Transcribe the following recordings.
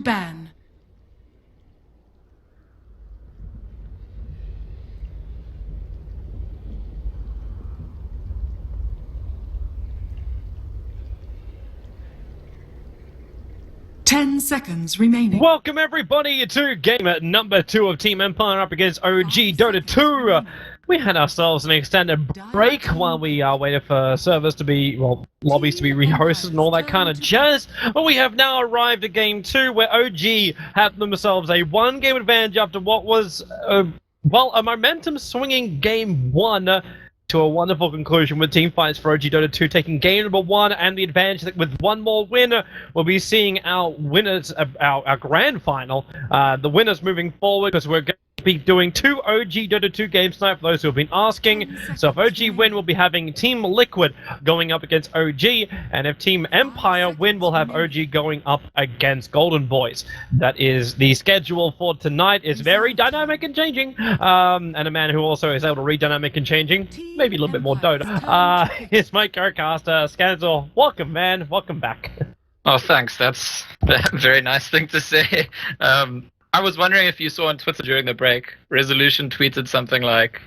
ban. Ten seconds remaining. Welcome everybody to game number 2 of Team Empire up against OG Dota 2. We had ourselves an extended break while we waited for servers to be, well, lobbies to be rehosted and all that kind of jazz. But we have now arrived at game 2 where OG had themselves a 1-game advantage after what was, well, a momentum swinging game 1 to a wonderful conclusion with team fights for OG Dota 2 taking game number 1 and the advantage that with one more win, we'll be seeing our winners, our grand final, the winners moving forward, because we're going to be doing 2 OG Dota 2 games tonight for those who have been asking. So if OG win, we'll be having Team Liquid going up against OG, and if Team Empire win, we'll have OG going up against Golden Boys. That is the schedule for tonight. Is very dynamic and changing, and a man who also is able to read dynamic and changing, maybe a little bit more Dota, is my co-caster, Scanzor. Welcome, man. Welcome back. Oh, thanks. That's a very nice thing to say. I was wondering if you saw on Twitter during the break, Resolution tweeted something like,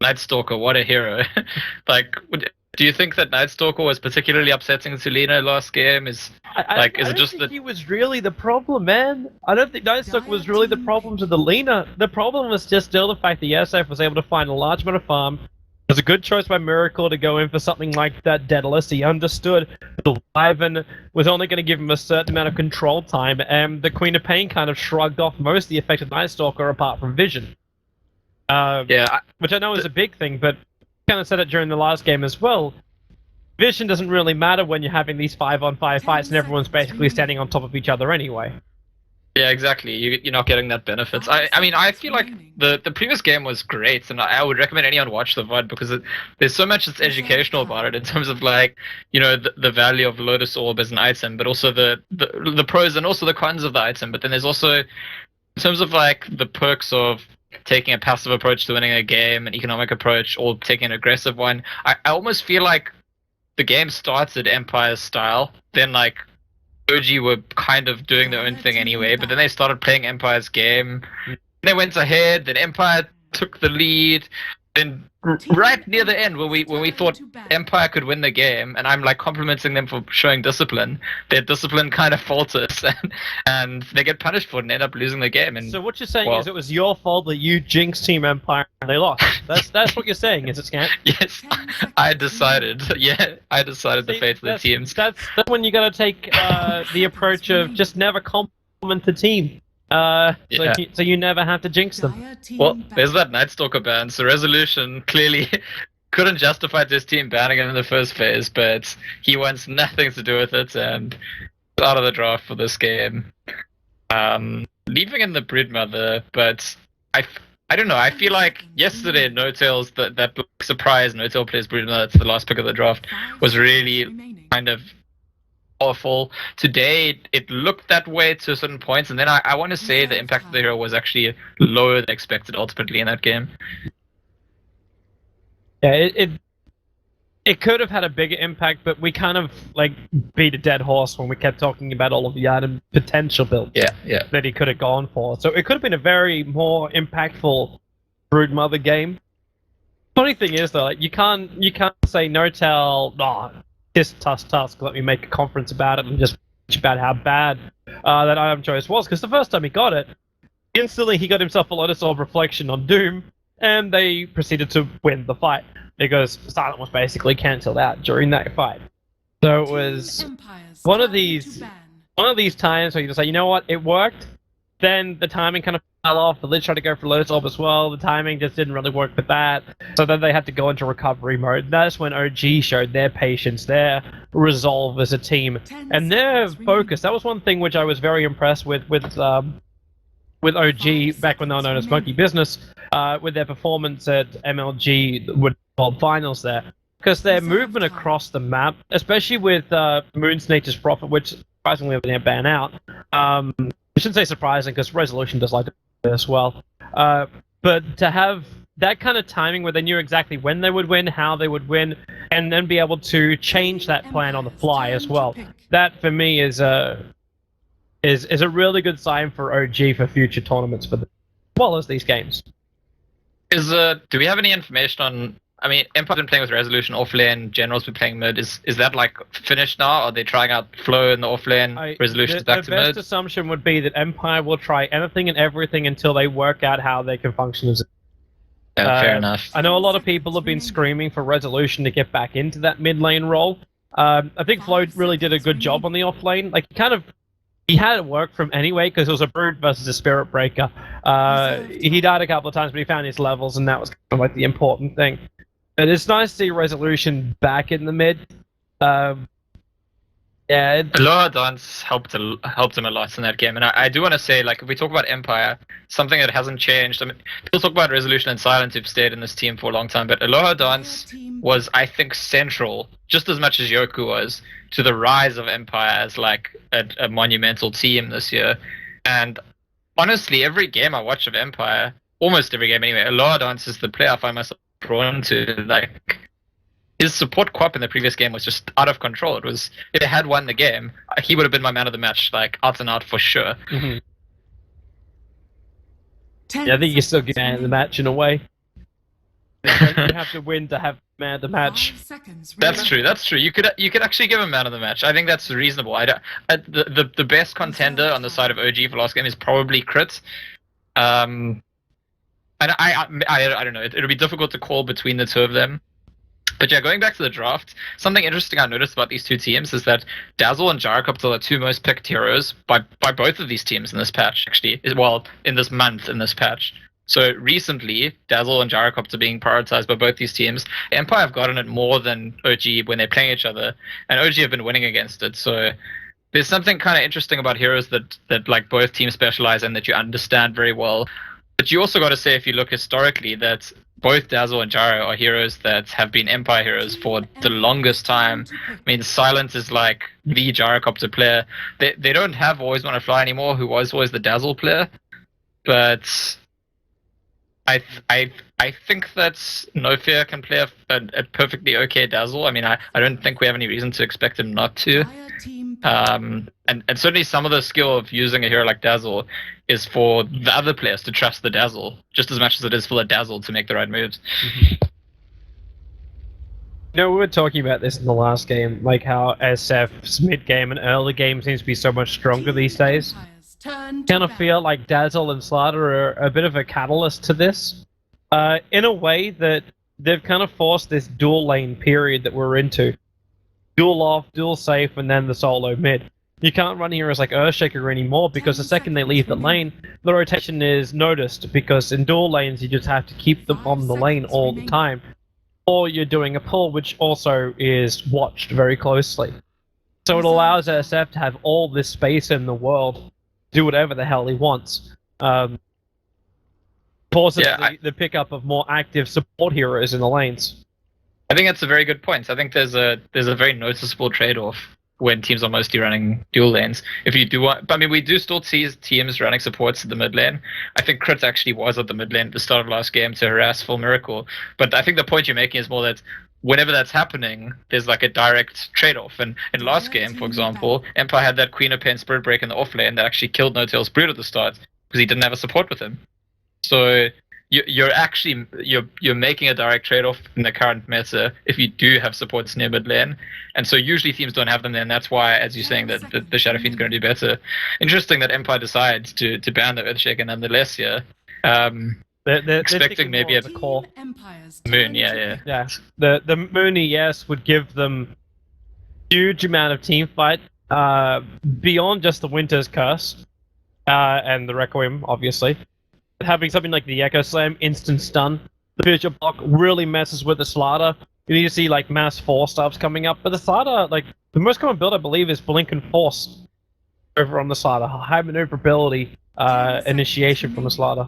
Nightstalker, what a hero. Like, do you think that Nightstalker was particularly upsetting to Lena last game? I don't think he was really the problem, man. I don't think Nightstalker was really the problem to the Lena. The problem was just still the fact that SF was able to find a large amount of farm. It was a good choice by Miracle to go in for something like that Daedalus. He understood that Ivan was only going to give him a certain amount of control time, and the Queen of Pain kind of shrugged off most of the effect of Nightstalker apart from Vision. Which I know is a big thing, but kind of said it during the last game as well. Vision doesn't really matter when you're having these 5-on-5 fights and everyone's basically standing on top of each other anyway. Yeah, exactly. You're not getting that benefits. I mean, I feel like the previous game was great, and I would recommend anyone watch the VOD because there's so much that's educational about it in terms of, like, you know, the value of Lotus Orb as an item, but also the pros and also the cons of the item. But then there's also, in terms of, like, the perks of taking a passive approach to winning a game, an economic approach, or taking an aggressive one. I almost feel like the game started Empire's style, then, like, OG were kind of doing their own thing anyway, but then they started playing Empire's game. They went ahead, then Empire took the lead. Then right near the end, when we thought Empire could win the game, and I'm like complimenting them for showing discipline, their discipline kind of falters, and they get punished for it and end up losing the game. And so what you're saying is it was your fault that you jinxed Team Empire and they lost. That's what you're saying, is it, Scant? Yes, I decided. Yeah, I decided the fate of the teams. That's when you got to take the approach of just never compliment the team. So you never have to jinx them. Well, there's that Nightstalker ban, so Resolution clearly couldn't justify this team banning him in the first phase, but he wants nothing to do with it, and out of the draft for this game. Leaving in the Broodmother, but I don't know, I feel like yesterday No-Tails, that surprise No-Tail plays Broodmother, that's the last pick of the draft, was really kind of powerful. Today, it looked that way to certain points, and then I want to say the impact of the hero was actually lower than expected ultimately in that game. Yeah, it could have had a bigger impact, but we kind of like beat a dead horse when we kept talking about all of the item potential builds that he could have gone for. So it could have been a very more impactful Broodmother game. Funny thing is though, like, you can't say No-Tail, this task, let me make a conference about it and just bitch about how bad that item choice was, because the first time he got it, instantly he got himself a Lotus Orb Reflection on Doom, and they proceeded to win the fight, because Silent was basically cancelled out during that fight. So it was one of these times where you just say, you know what, it worked, then the timing kind of fell off. The Lich tried to go for Lotus Orb as well. The timing just didn't really work with that. So then they had to go into recovery mode. That's when OG showed their patience, their resolve as a team, and their focus. That was one thing which I was very impressed with OG back when they were known as Monkey Business, with their performance at MLG with World Finals there. Because their movement across the map, especially with Moon's Nature's Prophet, which surprisingly they didn't ban out. I shouldn't say surprising, because Resolution does like it as well. But to have that kind of timing where they knew exactly when they would win, how they would win, and then be able to change that plan on the fly as well. That, for me, is is a really good sign for OG for future tournaments as well as these games. Do we have any information on? I mean, Empire's been playing with Resolution offlane. General's been playing mid. Is that like finished now? Are they trying out Flow in the offlane? Resolution's back to mid. The best assumption would be that Empire will try anything and everything until they work out how they can function as. Fair enough. I know a lot of people have been screaming for Resolution to get back into that mid lane role. I think Flo really did a good job on the off lane. Like he had it work from anyway because it was a Brood versus a Spirit Breaker. He died a couple of times, but he found his levels, and that was kind of like the important thing. But it's nice to see Resolution back in the mid. Aloha Dance helped him a lot in that game, and I do want to say, like, if we talk about Empire, something that hasn't changed. I mean, people talk about Resolution and Silent who've stayed in this team for a long time, but Aloha Dance was, I think, central just as much as Yoku was to the rise of Empire as like a monumental team this year. And honestly, every game I watch of Empire, almost every game anyway, Aloha Dance is the player I find myself drawn to. Like, his support co-op in the previous game was just out of control. If they had won the game, he would have been my man of the match, like out and out for sure. Mm-hmm. Yeah, I think you still get man of the match in a way. You have to win to have man of the match. That's true. You could actually give him man of the match. I think that's reasonable. The best contender on the side of OG for last game is probably Crit. And I don't know. It'll be difficult to call between the two of them. But yeah, going back to the draft, something interesting I noticed about these two teams is that Dazzle and Gyrocopter are the two most picked heroes by both of these teams in this patch, actually. Well, in this month, in this patch. So recently, Dazzle and Gyrocopter being prioritized by both these teams. Empire have gotten it more than OG when they're playing each other, and OG have been winning against it. So there's something kind of interesting about heroes that like both teams specialize in that you understand very well. But you also got to say, if you look historically, that both Dazzle and Gyro are heroes that have been Empire heroes for the longest time. I mean, Silent is like the Gyrocopter player. They don't have Always Wanna Fly anymore, who was always the Dazzle player. But I think that No Fear can play a perfectly okay Dazzle. I mean, I don't think we have any reason to expect him not to. And certainly some of the skill of using a hero like Dazzle is for the other players to trust the Dazzle just as much as it is for the Dazzle to make the right moves. Mm-hmm. You know, we were talking about this in the last game, like how SF's mid game and early game seems to be so much stronger these days. Kind of feel like Dazzle and Slaughter are a bit of a catalyst to this, in a way that they've kind of forced this dual lane period that we're into. Dual off, dual safe, and then the solo mid. You can't run heroes like Earthshaker anymore because the second they leave the lane, the rotation is noticed, because in dual lanes you just have to keep them on the lane all the time. Or you're doing a pull, which also is watched very closely. So it allows SF to have all this space in the world to do whatever the hell he wants. Forces the pickup of more active support heroes in the lanes. I think that's a very good point. I think there's a very noticeable trade-off when teams are mostly running dual lanes. If you do want, I mean, we do still see teams running supports at the mid lane. I think Crit actually was at the mid lane at the start of last game to harass Full Miracle. But I think the point you're making is more that whenever that's happening, there's like a direct trade-off. And in last game, for example, Empire had that Queen of Pain Spirit Break in the off lane that actually killed No-Tail's Brood at the start because he didn't have a support with him. So you're making a direct trade-off in the current meta if you do have supports near mid lane, and so usually teams don't have them there, and that's why, as you're saying, that the Shadow Fiend's going to do better. Interesting that Empire decides to ban the Earthshaker nonetheless here. They're expecting maybe a core Moon, yeah. The Moon ES would give them huge amount of team fight beyond just the Winter's Curse and the Requiem, obviously. Having something like the Echo Slam, instant stun, the Future Block really messes with the Slaughter. You need to see like mass 4-stars coming up, but the Slaughter, like the most common build I believe is Blink and Force over on the Slaughter. High maneuverability initiation from the Slaughter.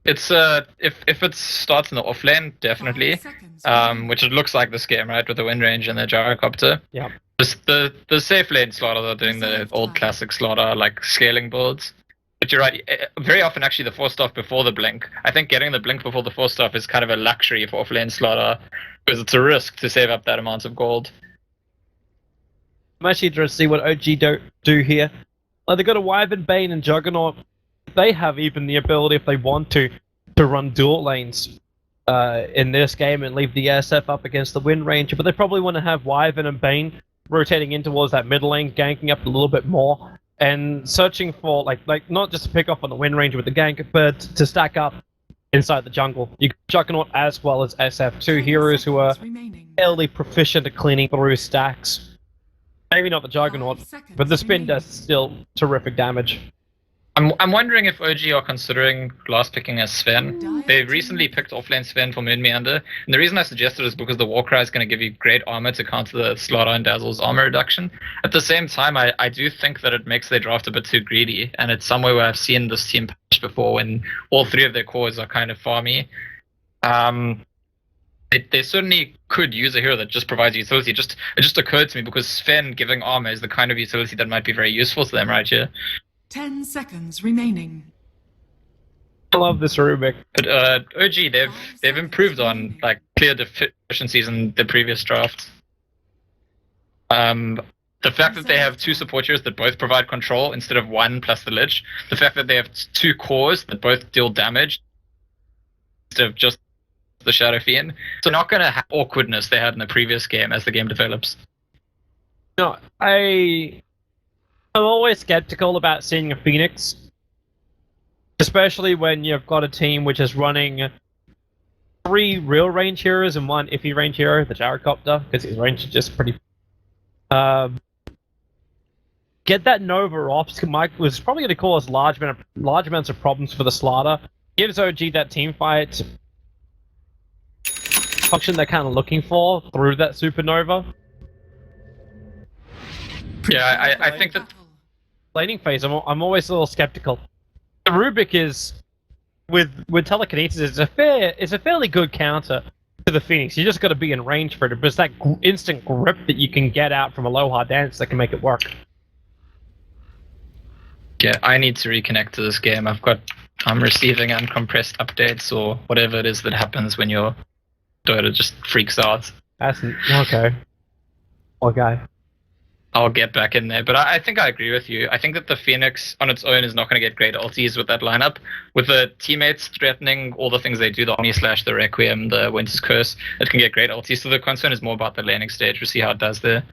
It's if it starts in the off lane, definitely, which it looks like this game, right, with the Wind Range and the Gyrocopter. Yeah. The safe lane Slaughter are doing the old classic Slaughter like scaling builds. But you're right, very often actually the 4-staff before the Blink. I think getting the Blink before the 4-staff is kind of a luxury for off-lane Slaughter, because it's a risk to save up that amount of gold. I'm actually interested to see what OG do here. Like, they got a Wyvern, Bane, and Juggernaut. They have even the ability, if they want to run dual lanes in this game and leave the SF up against the Wind Ranger, but they probably want to have Wyvern and Bane rotating in towards that middle lane, ganking up a little bit more, and searching for, like not just to pick off on the Wind Ranger with the gank, but to stack up inside the jungle. You got Juggernaut as well as SF, two heroes who are fairly proficient at cleaning through stacks. Maybe not the Juggernaut, but the spin does still terrific damage. I'm wondering if OG are considering last picking as Sven. They recently picked offlane Sven for Min Meander, and the reason I suggested is because the Warcry is going to give you great armor to counter the Slaughter and Dazzle's armor reduction. At the same time, I do think that it makes their draft a bit too greedy, and it's somewhere where I've seen this team push before when all three of their cores are kind of farmy. They certainly could use a hero that just provides utility. It just occurred to me because Sven giving armor is the kind of utility that might be very useful to them right here. 10 seconds remaining. I love this Rubik. But OG, they've improved on like clear deficiencies in the previous drafts. The fact that they have two support heroes that both provide control instead of one plus the Lich. The fact that they have two cores that both deal damage instead of just the Shadow Fiend. So not going to have awkwardness they had in the previous game as the game develops. No, I'm always skeptical about seeing a Phoenix, especially when you've got a team which is running 3 real range heroes and 1 iffy range hero, the Gyrocopter, because his range is just pretty... Get that Nova off, Mike was probably going to cause large amounts of problems for the Slaughter. Gives OG that team fight function they're kind of looking for through that Supernova. Yeah, I think that... Laning phase, I'm always a little skeptical. The Rubik is, with telekinesis, it's a fairly good counter to the Phoenix. You just got to be in range for it, but it's that instant grip that you can get out from Aloha Dance that can make it work. Yeah, I need to reconnect to this game. I'm receiving uncompressed updates or whatever it is that happens when your Dota just freaks out. That's okay. Okay. I'll get back in there, but I think I agree with you. I think that the Phoenix on its own is not going to get great ultis with that lineup. With the teammates threatening all the things they do, the Omni Slash, the Requiem, the Winter's Curse, it can get great ultis. So the concern is more about the laning stage. We'll see how it does there.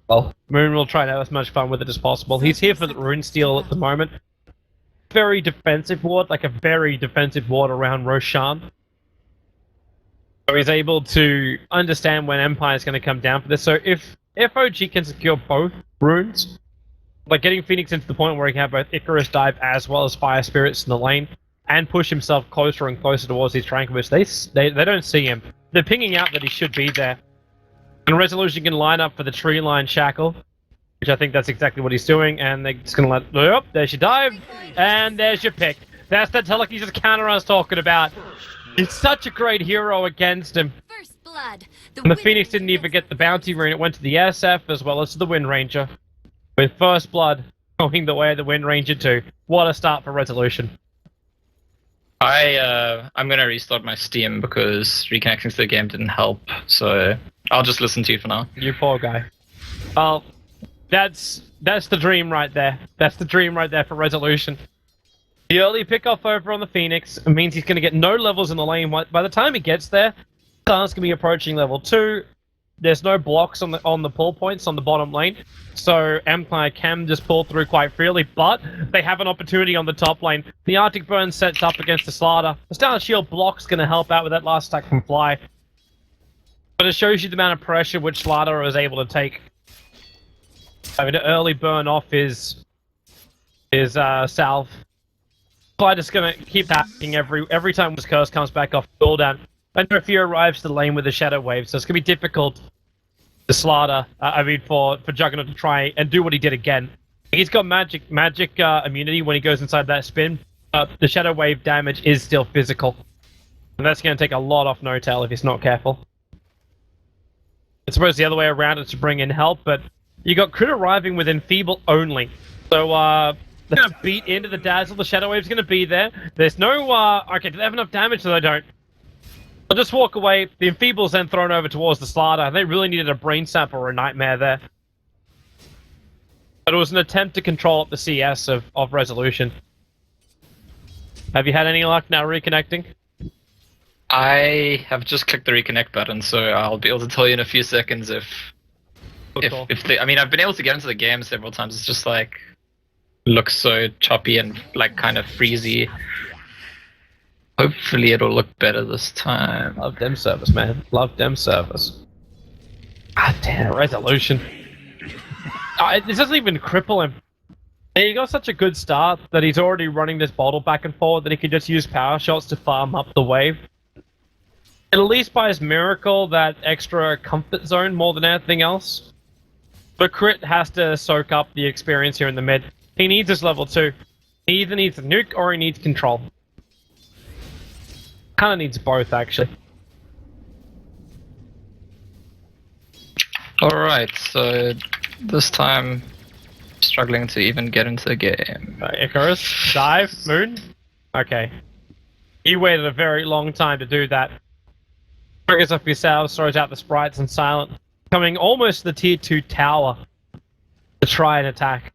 Well, Moon will try to have as much fun with it as possible. He's here for the Rune Steel at the moment. Very defensive ward, like a very defensive ward around Roshan. So he's able to understand when Empire is going to come down for this. So if OG can secure both runes, like getting Phoenix into the point where he can have both Icarus Dive as well as Fire Spirits in the lane, and push himself closer and closer towards these Tranquilus, they don't see him. They're pinging out that he should be there. And Resolution can line up for the tree line shackle, which I think that's exactly what he's doing, and they're just going to let... Oh, there's your dive, and there's your pick. That's the telekinesis counter I was talking about. He's such a great hero against him. First blood. And the Phoenix didn't even get the bounty rune. It went to the SF as well as to the Wind Ranger. With First Blood going the way of the Wind Ranger too. What a start for Resolution. I'm going to restart my Steam because reconnecting to the game didn't help. So I'll just listen to you for now. You poor guy. Well, that's the dream right there. That's the dream right there for Resolution. The early pickoff over on the Phoenix means he's going to get no levels in the lane. By the time he gets there, Khan's going to be approaching level 2. There's no blocks on the pull points on the bottom lane, so Empire can just pull through quite freely, but they have an opportunity on the top lane. The Arctic Burn sets up against the Slaughter. The Star Shield block's going to help out with that last stack from Fly. But it shows you the amount of pressure which Slaughter is able to take. Having to early burn off his salve. Fly just gonna keep happening every time this curse comes back off cooldown. And if he arrives to the lane with a Shadow Wave, so it's gonna be difficult to Slaughter. For Juggernaut to try and do what he did again. He's got magic immunity when he goes inside that spin. The Shadow Wave damage is still physical, and that's gonna take a lot off No-Tail if he's not careful. I suppose the other way around is to bring in help, but you got Crit arriving with Enfeeble only, so they're going to beat into the Dazzle. The Shadow Wave's going to be there. There's no... okay, do they have enough damage? So they don't. They'll just walk away. The Enfeeble's then thrown over towards the Slaughter. They really needed a Brain Sap or a Nightmare there. But it was an attempt to control up the CS of resolution. Have you had any luck now reconnecting? I have just clicked the reconnect button, so I'll be able to tell you in a few seconds if I mean, I've been able to get into the game several times. It's just like looks so choppy and like kind of freezy. Hopefully it'll look better this time. Love dem service, man. Love dem service. God damn, resolution. This doesn't even cripple him. He got such a good start that he's already running this bottle back and forward that he could just use power shots to farm up the wave. At least by his miracle, that extra comfort zone more than anything else. But Crit has to soak up the experience here in the mid. He needs his level 2. He either needs a nuke or he needs control. Kinda needs both, actually. Alright, so this time struggling to even get into the game. Icarus, dive, moon. Okay. You waited a very long time to do that. Triggers up yourselves, throws out the sprites and silent. Coming almost to the tier 2 tower to try and attack.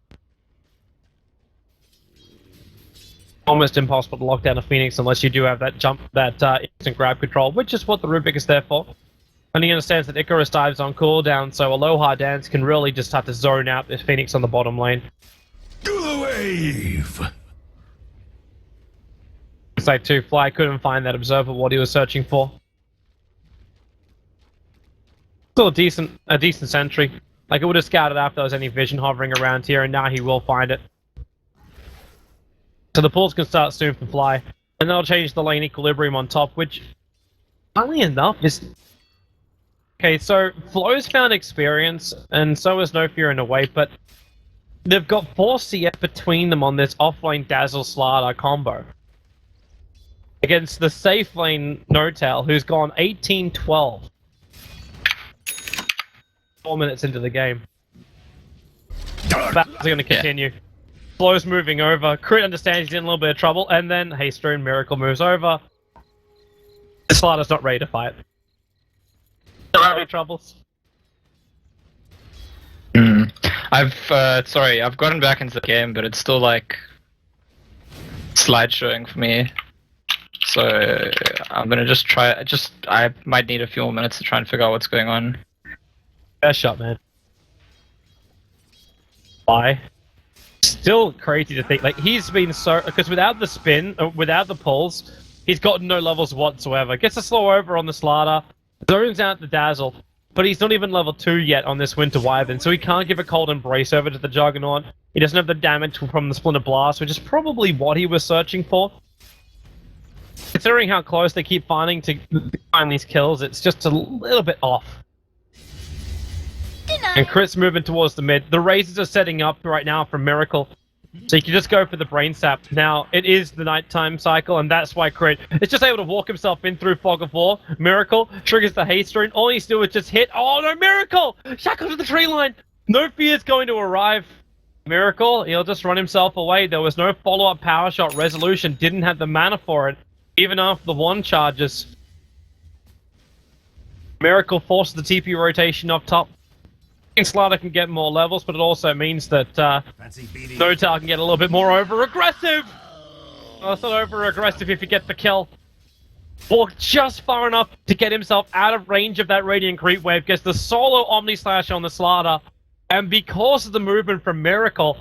Almost impossible to lock down a Phoenix unless you do have that jump, that instant grab control, which is what the Rubik is there for. And he understands that Icarus dives on cooldown, so Aloha Dance can really just have to zone out this Phoenix on the bottom lane. Do the wave! It's like 2 Fly couldn't find that observer what he was searching for. Still a decent sentry. Like, it would have scouted out if there was any vision hovering around here, and now he will find it. So the pulls can start soon for Fly, and they'll change the lane equilibrium on top, which, funnily enough, is... Okay, so Flow's found experience, and so is No Fear in a way, but they've got 4 CF between them on this offlane Dazzle Slardar combo. Against the safe lane No-Tail, who's gone 18-12. 4 minutes into the game. Battles are going to continue. Flow's moving over. Crit understands he's in a little bit of trouble, and then Haystone Miracle moves over. Slardar's not ready to fight. Any troubles? I've gotten back into the game, but it's still like slideshowing for me. So I'm gonna just try. I might need a few more minutes to try and figure out what's going on. Best shot, man. Why? Still crazy to think, like, he's been so... Because without the spin, without the pulls, he's gotten no levels whatsoever. Gets a slow over on the Slardar, zones out the Dazzle, but he's not even level 2 yet on this Winter Wyvern, so he can't give a cold embrace over to the Juggernaut. He doesn't have the damage from the Splinter Blast, which is probably what he was searching for. Considering how close they keep finding to find these kills, it's just a little bit off. And Chris moving towards the mid. The Razors are setting up right now for Miracle. So you can just go for the Brain Sap. Now, it is the nighttime cycle, and that's why Crit is just able to walk himself in through Fog of War. Miracle triggers the haste rune. All he needs to do is just hit. Oh no, Miracle! Shackled to the tree line! No Fear is going to arrive. Miracle, he'll just run himself away. There was no follow-up power shot. Resolution didn't have the mana for it, even after the 1 charges. Miracle forces the TP rotation up top. Slardar can get more levels, but it also means that No-Tail can get a little bit more over-aggressive! Well, it's not over-aggressive if you get the kill. Walked just far enough to get himself out of range of that Radiant Creep Wave, gets the solo Omni Slash on the Slardar, and because of the movement from Miracle,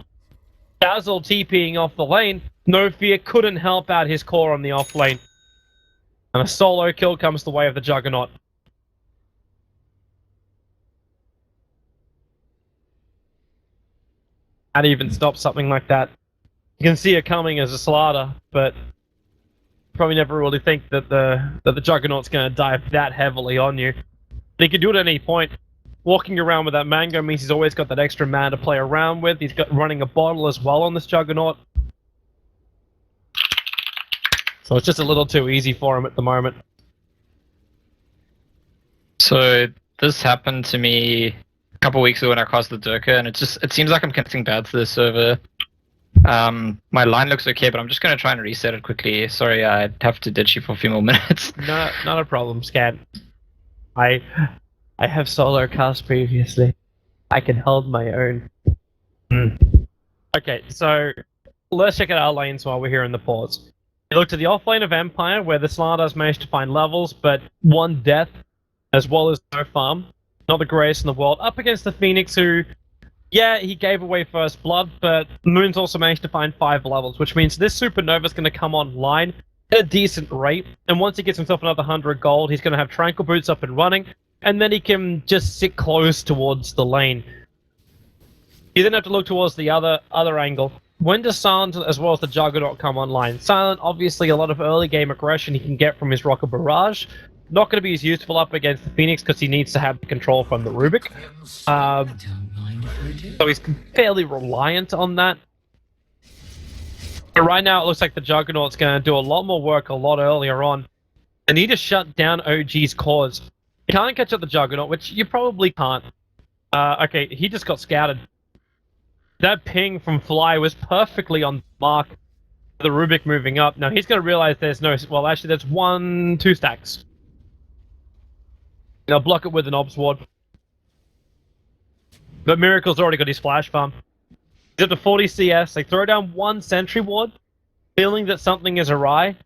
Dazzle TPing off the lane, No Fear couldn't help out his core on the off lane. And a solo kill comes the way of the Juggernaut. How to even stop something like that? You can see it coming as a Slardar, but probably never really think that the Juggernaut's going to dive that heavily on you. But he can do it at any point. Walking around with that Mango means he's always got that extra man to play around with. He's got running a bottle as well on this Juggernaut. So it's just a little too easy for him at the moment. So this happened to me a couple weeks ago when I cast the Durka, and it seems like I'm connecting bad to the server. My line looks okay, but I'm just going to try and reset it quickly. Sorry, I'd have to ditch you for a few more minutes. No, not a problem, Scan. I have solo cast previously. I can hold my own. Okay, so let's check out our lanes while we're here in the pause. You look to the off lane of Empire, where the Slardars managed to find levels, but one death, as well as no farm. Not the greatest in the world. Up against the Phoenix, who, yeah, he gave away first blood, but Moon's also managed to find 5 levels, which means this Supernova's going to come online at a decent rate, and once he gets himself another 100 gold, he's going to have Tranquil Boots up and running, and then he can just sit close towards the lane. You then have to look towards the other angle. When does Silent as well as the Juggernaut come online? Silent, obviously, a lot of early game aggression he can get from his Rocket Barrage. Not going to be as useful up against the Phoenix because he needs to have the control from the Rubik. So he's fairly reliant on that. But right now it looks like the Juggernaut's going to do a lot more work a lot earlier on. They need to shut down OG's cause. You can't catch up the Juggernaut, which you probably can't. Okay, he just got scouted. That ping from Fly was perfectly on the mark. The Rubik moving up. Now he's going to realize there's no... Well, actually, there's 2 stacks. I'll block it with an Obs Ward. But Miracle's already got his flash farm. He's up to 40 CS. They throw down 1 sentry ward, feeling that something is awry.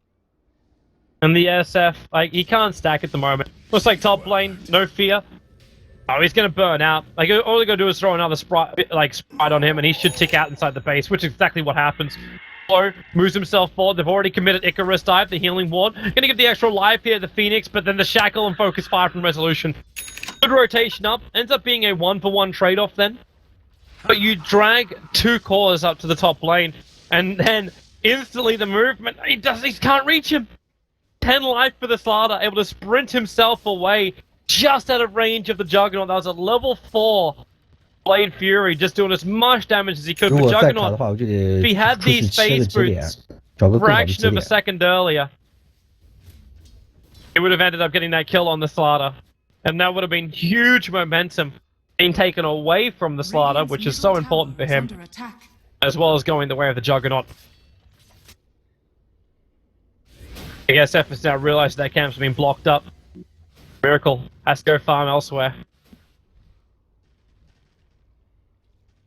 And the SF, like, he can't stack at the moment. Looks like top lane, no fear. Oh, he's gonna burn out. Like, all they gotta do is throw another sprite on him, and he should tick out inside the base, which is exactly what happens. Flo moves himself forward. They've already committed Icarus dive, the healing ward. Gonna give the extra life here to the Phoenix, but then the shackle and focus fire from Resolution. Good rotation up. Ends up being a 1-for-1 trade-off then. But you drag 2 cores up to the top lane, and then instantly the movement, he can't reach him. 10 life for the Slardar, able to sprint himself away just out of range of the Juggernaut. That was a level 4 Blade Fury, just doing as much damage as he could. For Juggernaut, if he had these phase boots a fraction of a second earlier, he would have ended up getting that kill on the Slardar. And that would have been huge momentum being taken away from the Slardar, which is so important for him, as well as going the way of the Juggernaut. I guess SF has now realized that camp's been blocked up. Miracle has to go farm elsewhere.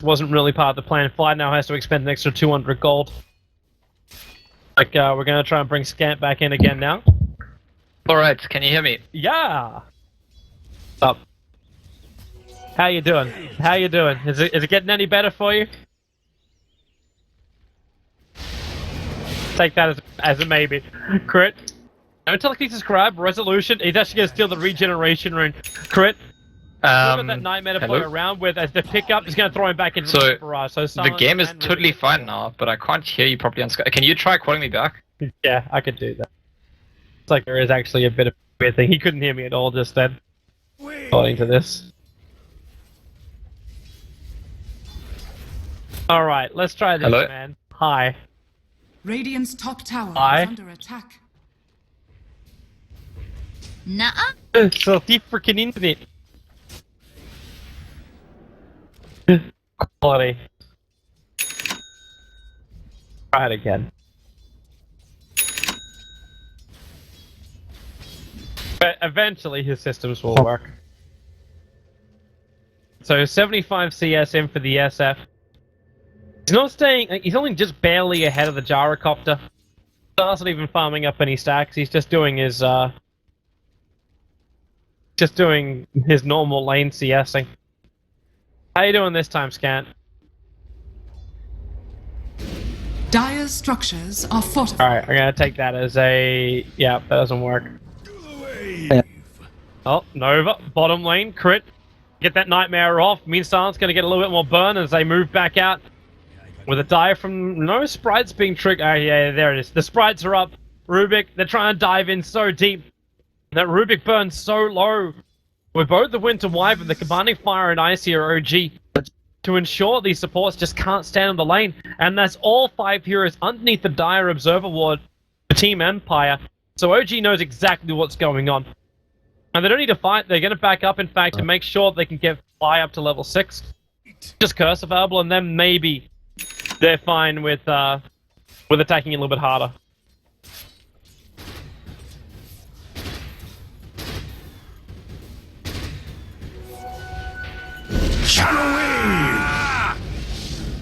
Wasn't really part of the plan. Fly now has to expend an extra 200 gold. Like, we're gonna try and bring Scant back in again now. Alright, can you hear me? Yeah! What's up? How you doing? How you doing? Is it getting any better for you? Take that as a maybe. Crit. No telekinesis grab, resolution. He's actually going to steal the regeneration rune. Crit. Whoever that Nightmare to play around with as the pickup is going to throw him back into the barrage. So the game is totally fine now, but I can't hear you properly on Skype. Can you try calling me back? Yeah, I could do that. It's like there is actually a bit of a weird thing. He couldn't hear me at all just then. According to this. Alright, let's try this, man. Hi. Radiant's top tower Hi. is under attack. Nuh-uh. So deep freaking internet. Quality. Try it again. But eventually his systems will work. So 75 CS in for the SF. He's not staying, he's only just barely ahead of the Gyrocopter. Not even farming up any stacks, he's just doing his normal lane CSing. How you doing this time, Scant? Dire's structures are fortified. Alright, I'm gonna take that as a... Yeah, that doesn't work. Oh, Nova, bottom lane, crit. Get that Nightmare off. Mean Silent's gonna get a little bit more burn as they move back out. With a dive from... No sprites being triggered. Oh, yeah, there it is. The sprites are up. Rubik, they're trying to dive in so deep. That Rubik burns so low. With both the Winter Wyvern, the Commanding Fire and Icy are OG. To ensure these supports just can't stand on the lane. And that's all 5 heroes underneath the Dire Observer Ward for Team Empire. So OG knows exactly what's going on. And they don't need to fight. They're going to back up, in fact, to make sure they can get Fly up to level 6. Just curse available, and then maybe they're fine with attacking a little bit harder.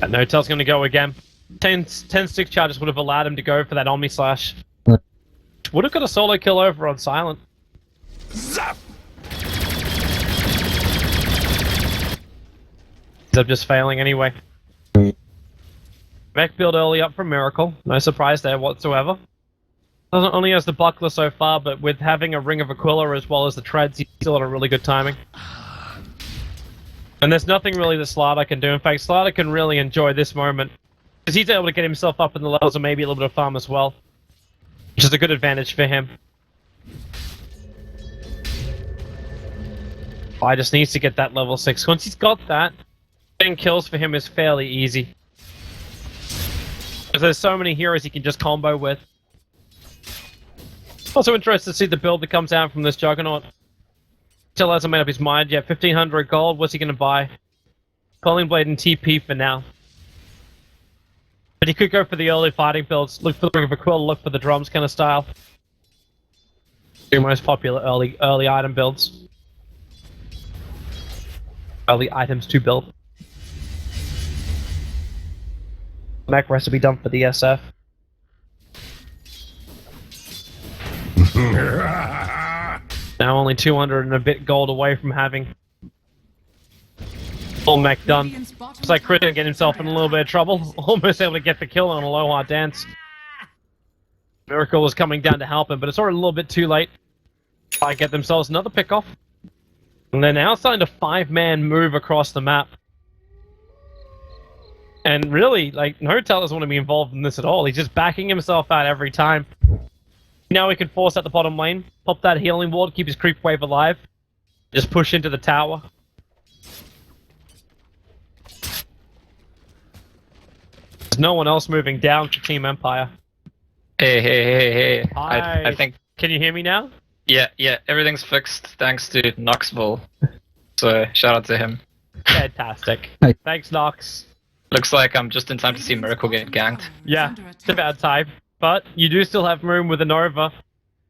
No-Tail's gonna go again. 10 stick charges would have allowed him to go for that Omni Slash. Would have got a solo kill over on Silent. Zap! Ends up just failing anyway. Mech build early up from Miracle. No surprise there whatsoever. Doesn't only has the buckler so far, but with having a Ring of Aquila as well as the treads, he's still on a really good timing. And there's nothing really that Slardar can do. In fact, Slardar can really enjoy this moment, because he's able to get himself up in the levels and maybe a little bit of farm as well, which is a good advantage for him. I just needs to get that level 6. Once he's got that, getting kills for him is fairly easy. Because there's so many heroes he can just combo with. Also interested to see the build that comes out from this Juggernaut. Still hasn't made up his mind yet. 1500 gold, what's he going to buy? Calling Blade and TP for now. But he could go for the early fighting builds. Look for the Ring of Aquila, look for the drums kind of style. Two most popular early item builds. Early items to build. Mech recipe done for the SF. Now only 200 and a bit gold away from having full mech done. Looks like Chris gonna get himself in a little bit of trouble. Almost able to get the kill on a low hard dance. Miracle was coming down to help him, but it's already a little bit too late. Try get themselves another pick off. And they're now starting to 5-man move across the map. And really, like, No-Tail doesn't want to be involved in this at all. He's just backing himself out every time. Now we can force out the bottom lane, pop that healing ward, keep his creep wave alive. Just push into the tower. There's no one else moving down for Team Empire. Hey. Hi. I think... Can you hear me now? Yeah, everything's fixed thanks to Knoxville. So, shout out to him. Fantastic. Thanks, Nox. Looks like I'm just in time to see Miracle get ganked. Yeah, it's about time. But you do still have room with a Nova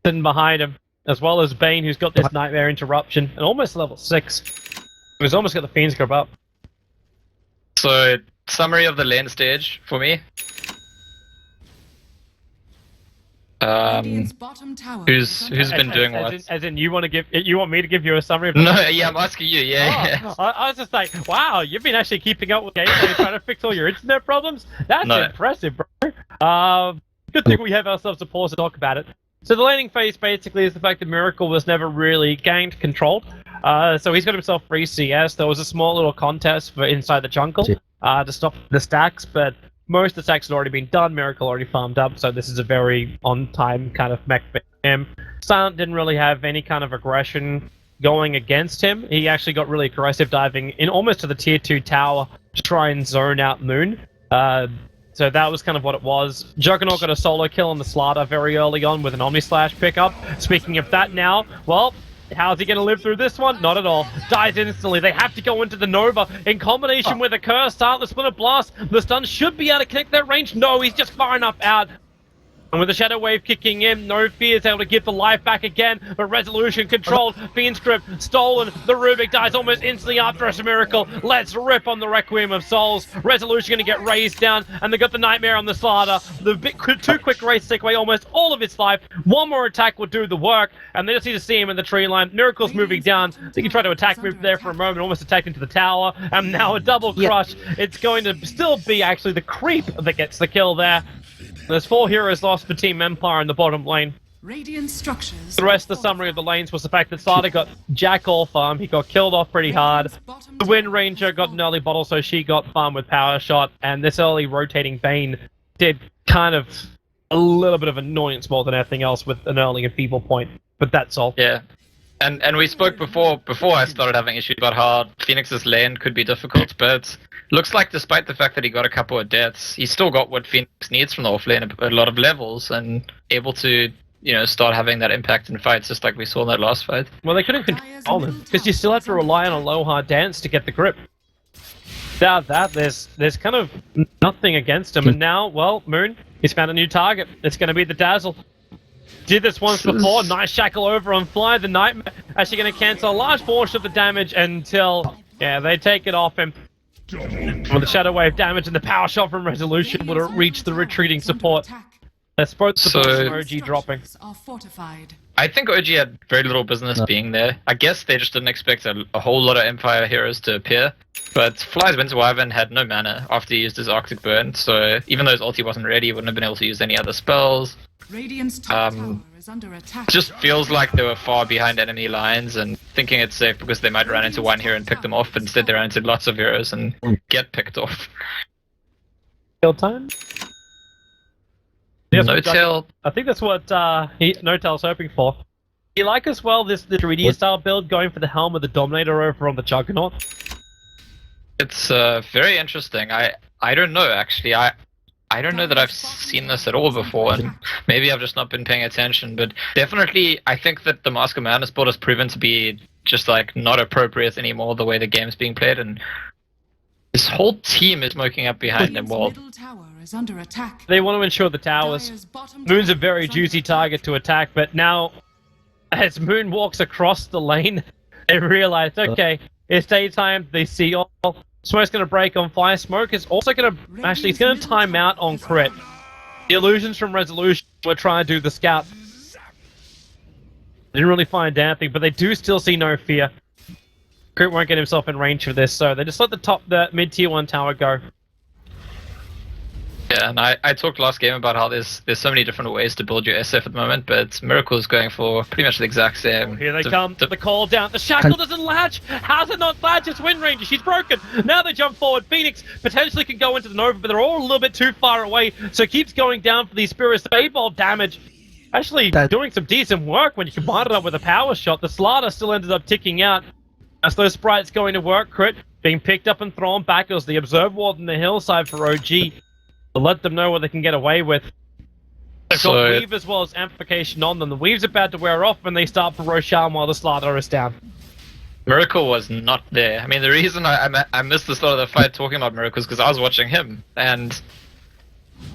sitting behind him, as well as Bane, who's got this Nightmare Interruption, and almost level 6. He's almost got the Fiend's Grip up. So, summary of the lane stage for me. Who's been doing what? As in, you want me to give you a summary of No, yeah, I'm asking you, yeah. I was just like, wow, you've been actually keeping up with gameplay, trying to fix all your internet problems? That's impressive, bro. Good thing we have ourselves a pause to talk about it. So the laning phase basically is the fact that Miracle was never really ganked controlled. So he's got himself free CS. There was a small little contest for inside the jungle to stop the stacks, but most of the stacks had already been done. Miracle already farmed up, so this is a very on-time kind of mech for him. Silent didn't really have any kind of aggression going against him. He actually got really aggressive, diving in almost to the tier 2 tower to try and zone out Moon. So that was kind of what it was. Juggernaut got a solo kill on the Slardar very early on with an Omni Slash pickup. Speaking of that now, well, how's he going to live through this one? Not at all. Dies instantly. They have to go into the Nova in combination with a Curse. Start the Splinter Blast. The stun should be able to connect that range. No, he's just far enough out. And with the Shadow Wave kicking in, No Fear is able to give the life back again, but Resolution controlled, Fiend's Grip stolen, the Rubik dies almost instantly after a Miracle. Let's rip on the Requiem of Souls. Resolution going to get raised down, and they got the Nightmare on the Slardar. The too quick race take away almost all of its life. One more attack will do the work, and they just need to see him in the tree line. Miracle's moving down. They can try to attack move there for a moment, almost attacked into the tower, and now a double crush. It's going to still be actually the creep that gets the kill there. There's 4 heroes lost for Team Empire in the bottom lane. Radiant structures. The rest of the summary of the lanes was the fact that Slardar got Jack all farm. He got killed off pretty hard. The Wind Ranger got an early bottle, so she got farm with Power Shot. And this early rotating Bane did kind of a little bit of annoyance more than anything else with an early and feeble point. But that's all. Yeah. And we spoke before I started having issues about how Phoenix's lane could be difficult, but looks like despite the fact that he got a couple of deaths, he still got what Phoenix needs from the offlane, a lot of levels, and able to, start having that impact in fights, just like we saw in that last fight. Well, they couldn't control him, because you still have to rely on a low hard dance to get the grip. Without that, there's kind of nothing against him, and now, well, Moon, he's found a new target. It's going to be the Dazzle. Did this once before, nice shackle over on Fly, the Nightmare actually going to cancel a large portion of the damage until, they take it off him. With the Shadow Wave damage and the power shot from Resolution would have reached the retreating support. That's both support and OG dropping. Are fortified. I think OG had very little business being there. I guess they just didn't expect a whole lot of Empire heroes to appear. But Fly's Winter Wyvern had no mana after he used his Arctic Burn, so even though his ulti wasn't ready, he wouldn't have been able to use any other spells. Radiant's top tower is under attack. It just feels like they were far behind enemy lines and thinking it's safe because they might run into one hero and pick them off, but instead they ran into lots of heroes and get picked off. Kill time? No-tail. I think that's what No-tail's hoping for. You like as well this 3D style build going for the Helm of the Dominator over on the Juggernaut? It's very interesting. I don't know actually. I don't know that I've seen this at all before, and maybe I've just not been paying attention, but definitely I think that the Mask of Madness build has proven to be just like not appropriate anymore the way the game's being played, and this whole team is smoking up behind them. Well, Middle tower is under attack. They want to ensure the towers. Dire's bottom Moon's a tower very is juicy under target to attack, but now as Moon walks across the lane, they realize, okay, it's daytime, they see all. Smoke's going to break on Fire. Smoke is also going to... Actually, he's going to time out on crit. The illusions from Resolution were trying to do the scout. Didn't really find anything, but they do still see no fear. Crit won't get himself in range for this, so they just let the mid-tier 1 tower go. yeah, and I talked last game about how there's so many different ways to build your SF at the moment, but Miracle is going for pretty much the exact same. Here they come. The call down. The shackle doesn't latch. How's it not latch? It's Wind Ranger. She's broken. Now they jump forward. Phoenix potentially can go into the Nova, but they're all a little bit too far away, so it keeps going down for these Spirits. The Baybolt damage actually doing some decent work when you combine it up with a power shot. The Slaughter still ended up ticking out. As those sprites going to work, crit being picked up and thrown back as the Observe Ward on the hillside for OG to let them know what they can get away with. They've got Weave as well as Amplification on them. The Weave's about to wear off when they start for Roshan while the Slaughter is down. Miracle was not there. I mean, the reason I missed the start of the fight talking about Miracle is because I was watching him, and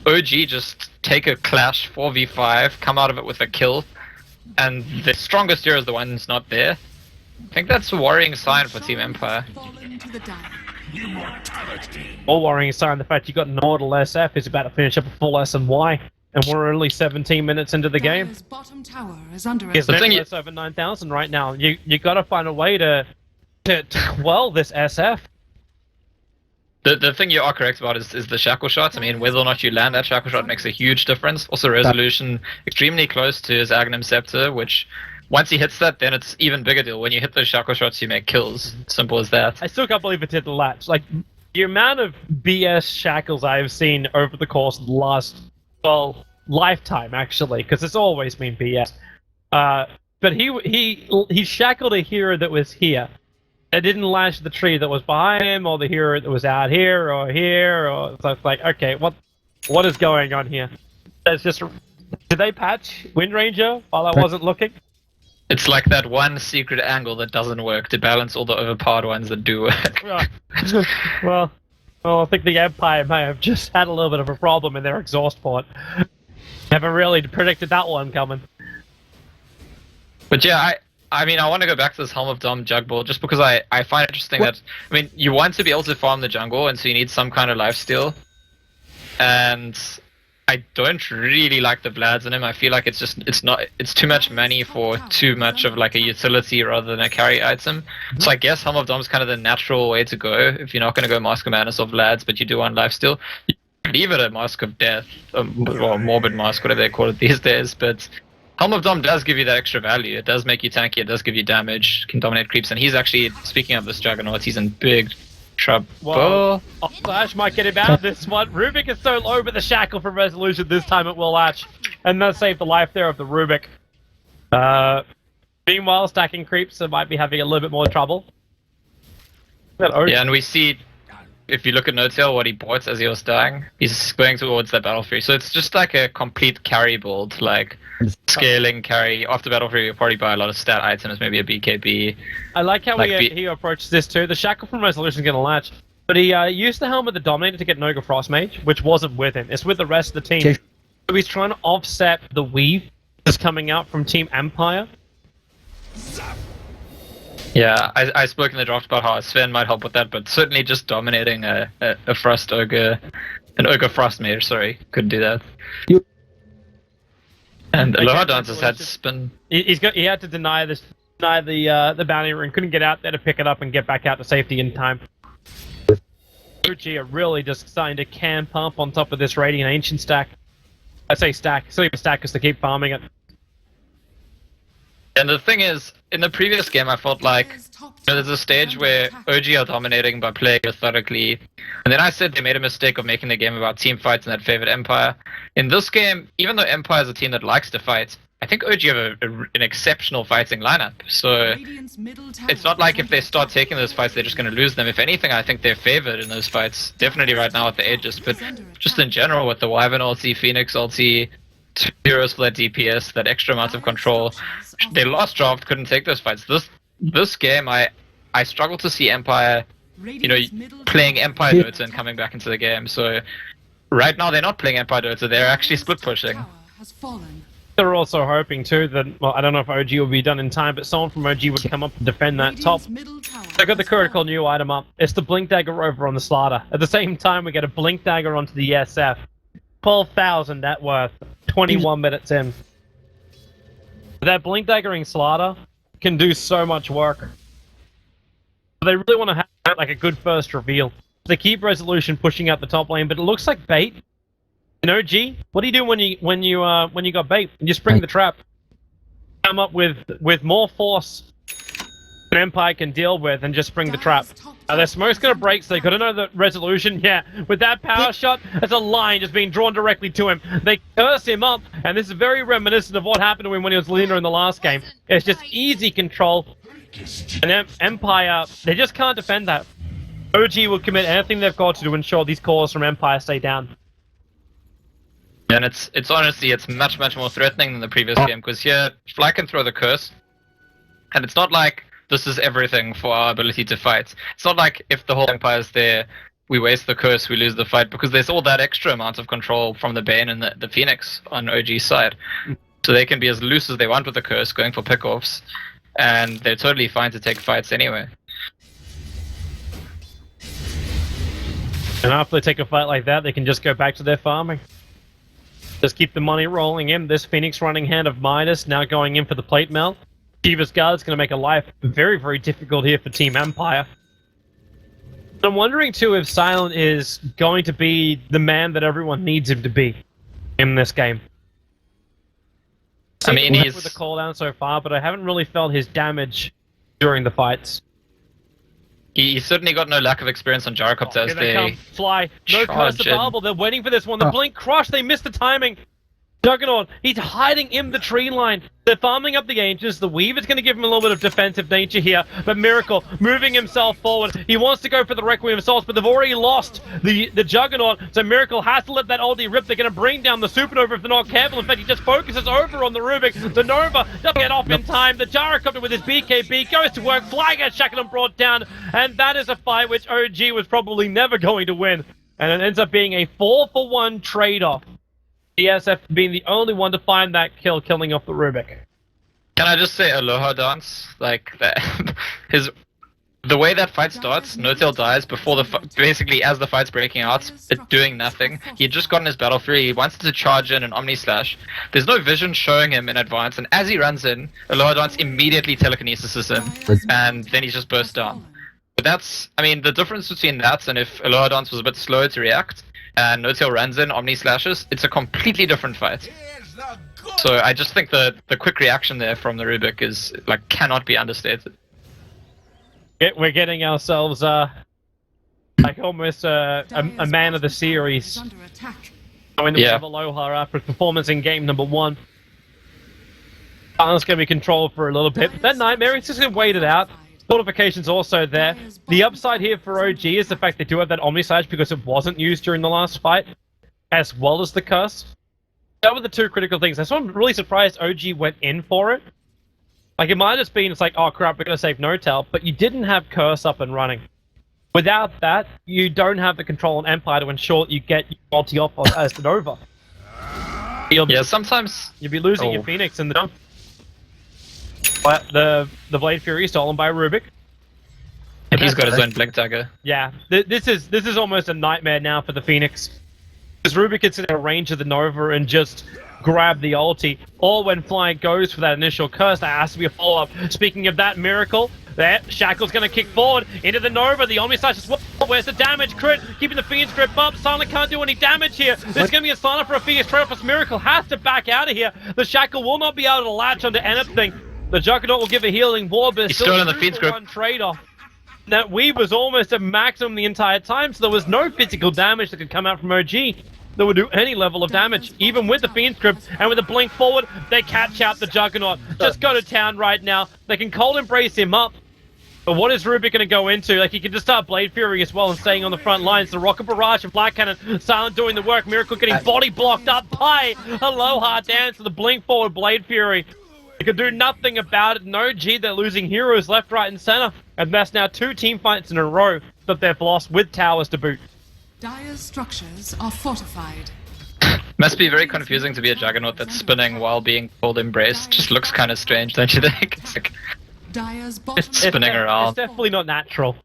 OG just take a clash 4v5, come out of it with a kill, and the strongest hero is the one who's not there. I think that's a worrying sign for Team Empire. Fallen to the dire. More worrying sign the fact you got an Immortal SF who's about to finish up a full SNY, and we're only 17 minutes into the game. Dire's bottom tower is under His attack. net worth's over 9,000 right now. You got to find a way to quell this SF. The thing you are correct about is the shackle shot. I mean, whether or not you land that shackle shot makes a huge difference. Also, Resolution extremely close to his Aghanim Scepter, which once he hits that, then it's even bigger deal. When you hit those shackle shots, you make kills. Simple as that. I still can't believe it hit the latch. Like, the amount of BS shackles I have seen over the course of the last, well, lifetime, actually, because it's always been BS. But he shackled a hero that was here. It didn't lash the tree that was behind him, or the hero that was out here, or so it's like, okay, what is going on here? It's just, did they patch Wind Ranger while I wasn't looking? It's like that one secret angle that doesn't work to balance all the overpowered ones that do work. well, I think the Empire may have just had a little bit of a problem in their exhaust port. Haven't really predicted that one coming. But yeah, I mean, I want to go back to this Helm of Dom jug build just because I find it interesting that, I mean, you want to be able to farm the jungle, and so you need some kind of lifesteal. And I don't really like the Vlads in him. I feel like it's too much money for too much of like a utility rather than a carry item. So I guess Helm of Dom is kind of the natural way to go if you're not going to go Mask of Madness or Vlads, but you do want lifesteal. You leave it a Mask of Death, or Morbid Mask, whatever they call it these days, but Helm of Dom does give you that extra value. It does make you tanky, it does give you damage, can dominate creeps, and he's actually, speaking of this Juggernaut, he's in big trouble. Well, Flash might get him out of this one. Rubik is so low, but the shackle from Resolution this time it will latch, and they'll save the life there of the Rubik. Meanwhile, stacking creeps might be having a little bit more trouble. Yeah, and we see, if you look at No-tail, what he bought as he was dying, he's going towards that Battle Fury. So it's just like a complete carry build, like scaling carry. After Battle Fury, you'll probably buy a lot of stat items, maybe a BKB. I like how he approaches this too. The shackle from Resolution is going to latch, but he used the Helm of the Dominator to get Noga Frostmage, which wasn't with him. It's with the rest of the team. So he's trying to offset the weave that's coming out from Team Empire. Yeah, I spoke in the draft about how Sven might help with that, but certainly just dominating a Frost Ogre, an Ogre Frost Mage, sorry, could do that. And Aloha Dancers had spin. He had to deny the bounty rune, couldn't get out there to pick it up and get back out to safety in time. OG are really just starting to camp up on top of this Radiant Ancient stack. I say stack, sleeper stack because they keep farming it. And the thing is, in the previous game, I felt like there's a stage where OG are dominating by playing methodically, and then I said they made a mistake of making the game about team fights and that favored Empire. In this game, even though Empire is a team that likes to fight, I think OG have an exceptional fighting lineup. So it's not like if they start taking those fights, they're just going to lose them. If anything, I think they're favored in those fights. Definitely right now at the Aegis, but just in general with the Wyvern ulti, Phoenix ulti, 2 heroes for that DPS, that extra amount of control. They lost draft, couldn't take those fights. This game, I struggle to see Empire, playing Empire Dota and coming back into the game. So right now they're not playing Empire Dota, they're actually split pushing. They're also hoping too that, well, I don't know if OG will be done in time, but someone from OG would come up and defend that top. They got the critical new item up. It's the Blink Dagger over on the Slaughter. At the same time, we get a Blink Dagger onto the SF. 12,000 net worth, 21 minutes in. That Blink Daggering Slaughter can do so much work. They really want to have like a good first reveal. They keep Resolution pushing out the top lane, but it looks like bait. In OG, what do you do when you got bait? You spring the trap. Come up with more force than Empire can deal with and just spring the trap. Their smoke's gonna break, so they gotta know the Resolution. Yeah, with that power shot, there's a line just being drawn directly to him. They curse him up, and this is very reminiscent of what happened to him when he was leaner in the last game. It's just easy control. And Empire, they just can't defend that. OG will commit anything they've got to ensure these cores from Empire stay down. And it's honestly, it's much more threatening than the previous game, because here, Fly can throw the curse, and it's not like this is everything for our ability to fight. It's not like if the whole Empire's there, we waste the curse, we lose the fight, because there's all that extra amount of control from the Bane and the Phoenix on OG's side. So they can be as loose as they want with the curse, going for pickoffs, and they're totally fine to take fights anyway. And after they take a fight like that, they can just go back to their farming. Just keep the money rolling in. This Phoenix running Hand of Midas, now going in for the plate melt. Shiva's Guard's going to make a life very difficult here for Team Empire. I'm wondering too if Silent is going to be the man that everyone needs him to be in this game. I mean, he's with the cooldown so far, but I haven't really felt his damage during the fights. He's certainly got no lack of experience on Gyrocopter as they fly. No curse available. They're waiting for this one. The blink crush. They missed the timing. Juggernaut, he's hiding in the tree line. They're farming up the Ancients. The Weave is going to give him a little bit of defensive nature here. But Miracle moving himself forward. He wants to go for the Requiem Souls, but they've already lost the Juggernaut. So Miracle has to let that ulti rip. They're going to bring down the Supernova if they're not careful. In fact, he just focuses over on the Rubik. The Nova doesn't get off in time. The Gyrocopter with his BKB goes to work. Fly gets shackled and brought down. And that is a fight which OG was probably never going to win. And it ends up being a 4-for-1 trade-off. The SF being the only one to find that kill, killing off the Rubik. Can I just say Aloha Dance? Like, the way that fight starts, No-Tail dies before basically as the fight's breaking out, it's doing nothing. He had just gotten his Battle Fury, he wants to charge in an Omni Slash. There's no vision showing him in advance, and as he runs in, Aloha Dance immediately telekinesis him, and then he's just burst down. But that's, I mean, the difference between that and if Aloha Dance was a bit slower to react, and No-Tail runs in, Omni Slashes, it's a completely different fight. So I just think the quick reaction there from the Rubik is, like, cannot be understated. We're getting ourselves, like almost a man of the series. When we have Aloha after his performance in game number 1. Silent's going to be controlled for a little bit, but that Nightmare, he's just going to wait it out. Fortification's also there. The upside here for OG is the fact they do have that Omnisage because it wasn't used during the last fight, as well as the curse. That were the two critical things. That's why I'm really surprised OG went in for it. Like, it might have just been, it's like, oh crap, we're gonna save No-Tail, but you didn't have curse up and running. Without that, you don't have the control on Empire to ensure that you get your multi off as the Nova. Sometimes you'll be losing your Phoenix in the But the Blade Fury is stolen by Rubik. And he's got his own Blink Dagger. Yeah, this is almost a nightmare now for the Phoenix. Because Rubik gets in a range of the Nova and just grab the ulti. Or when Flying goes for that initial curse, there has to be a follow-up. Speaking of that miracle, there, Shackle's going to kick forward into the Nova. The Omni Slash as well. Where's the damage? Crit, keeping the Phoenix grip up. Silent can't do any damage here. There's going to be a sign-up for a Phoenix trade-off. Miracle has to back out of here. The Shackle will not be able to latch onto anything. The Juggernaut will give a healing ward, but He's still in the Phoenix grip. Trade-off. That weave was almost at maximum the entire time, so there was no physical damage that could come out from OG that would do any level of damage. Even with the Fiend script and with the blink forward, they catch out the Juggernaut. Just go to town right now. They can cold embrace him up. But what is Rubik going to go into? Like, he can just start Blade Fury as well and staying on the front lines. The Rocket Barrage and Black Cannon, Silent doing the work. Miracle getting body blocked up by Aloha Dance with the blink forward Blade Fury. They could do nothing about it. No G, they're losing heroes left, right, and center. And that's now 2 team fights in a row that they've lost with towers to boot. Dire's structures are fortified. Must be very confusing to be a Juggernaut that's spinning while being cold embraced. Just looks kind of strange, don't you think? It's like Dire's bottom spinning around. It's definitely not natural.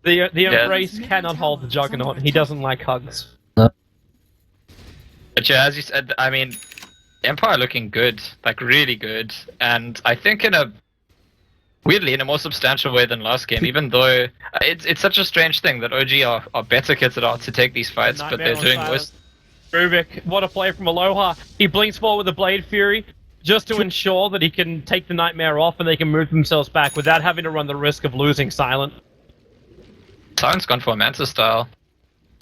The embrace cannot hold the Juggernaut. He doesn't like hugs. But yeah, as you said, I mean, Empire looking good, like really good, and I think weirdly in a more substantial way than last game, even though it's such a strange thing that OG are better kitted out to take these fights, but they're doing worse. Rubik, what a play from Aloha. He blinks forward with the Blade Fury just to ensure that he can take the Nightmare off and they can move themselves back without having to run the risk of losing Silent. Silent's gone for a Manta style.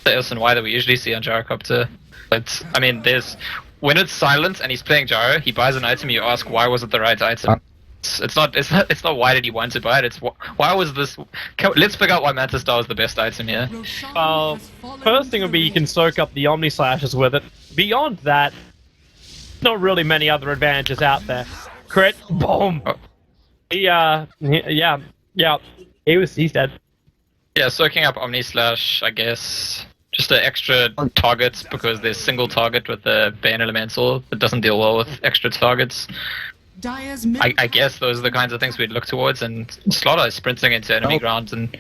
The SNY that we usually see on Gyrocopter. But, I mean, when it's Silent and he's playing Gyro, he buys an item, you ask why was it the right item. It's not why did he want to buy it, it's why was this... Let's figure out why Manta Star is the best item here. First thing would be you can soak up the Omni Slashes with it. Beyond that, not really many other advantages out there. Crit, boom! Oh. He's dead. Yeah, soaking up Omni Slash, I guess, just an extra target because there's single target with the Bane Elemental that doesn't deal well with extra targets. I guess those are the kinds of things we'd look towards, and Slaughter is sprinting into enemy ground, and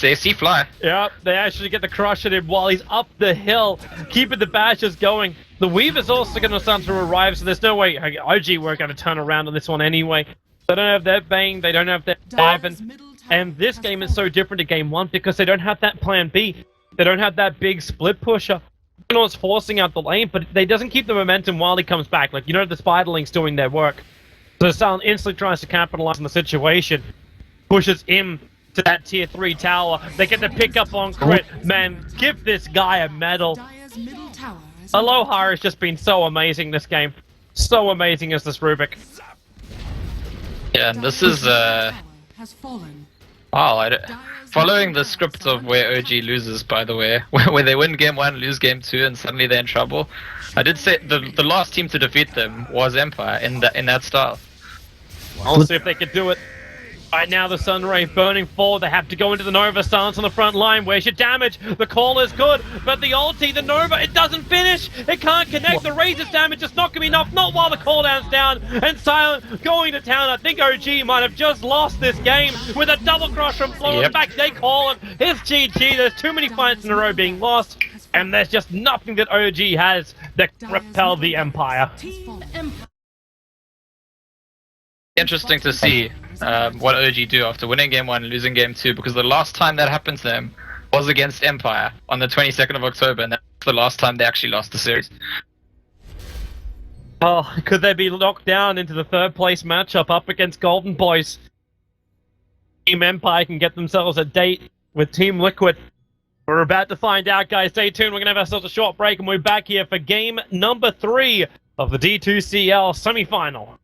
they see Fly. Yep, they actually get the crush at him while he's up the hill, keeping the bashes going. The Weaver's also going to start to arrive, so there's no way OG weren't going to turn around on this one anyway. They don't have their Bane, they don't have their Ivan, and this game is so different to game 1 because they don't have that plan B. They don't have that big split pusher. It's forcing out the lane, but they doesn't keep the momentum while he comes back. Like, you know, the Spiderlings doing their work. So Silent instantly tries to capitalize on the situation, pushes him to that tier 3 tower. They get the pick up on crit. Man, give this guy a medal. Aloha has just been so amazing this game. So amazing as this Rubik. Yeah, and this is wow, following the script of where OG loses, by the way, where they win game 1, lose game 2, and suddenly they're in trouble. I did say the last team to defeat them was Empire in that style. I'll see if they could do it. Right now, the Sunray burning forward. They have to go into the Nova. Silence on the front line. Where's your damage? The call is good, but the ulti, the Nova, it doesn't finish. It can't connect. The Razor's damage is not going to be enough. Not while the cooldown's down. And Silent going to town. I think OG might have just lost this game with a double crush from Flow. In fact, they call it. It's GG. There's too many fights in a row being lost, and there's just nothing that OG has that can repel the Empire. Interesting to see what OG do after winning game 1 and losing game 2, because the last time that happened to them was against Empire on the 22nd of October, and that's the last time they actually lost the series. Oh, could they be locked down into the 3rd place matchup up against Golden Boys? Team Empire can get themselves a date with Team Liquid. We're about to find out, guys. Stay tuned. We're going to have ourselves a short break, and we're back here for game number 3 of the D2CL semi-final.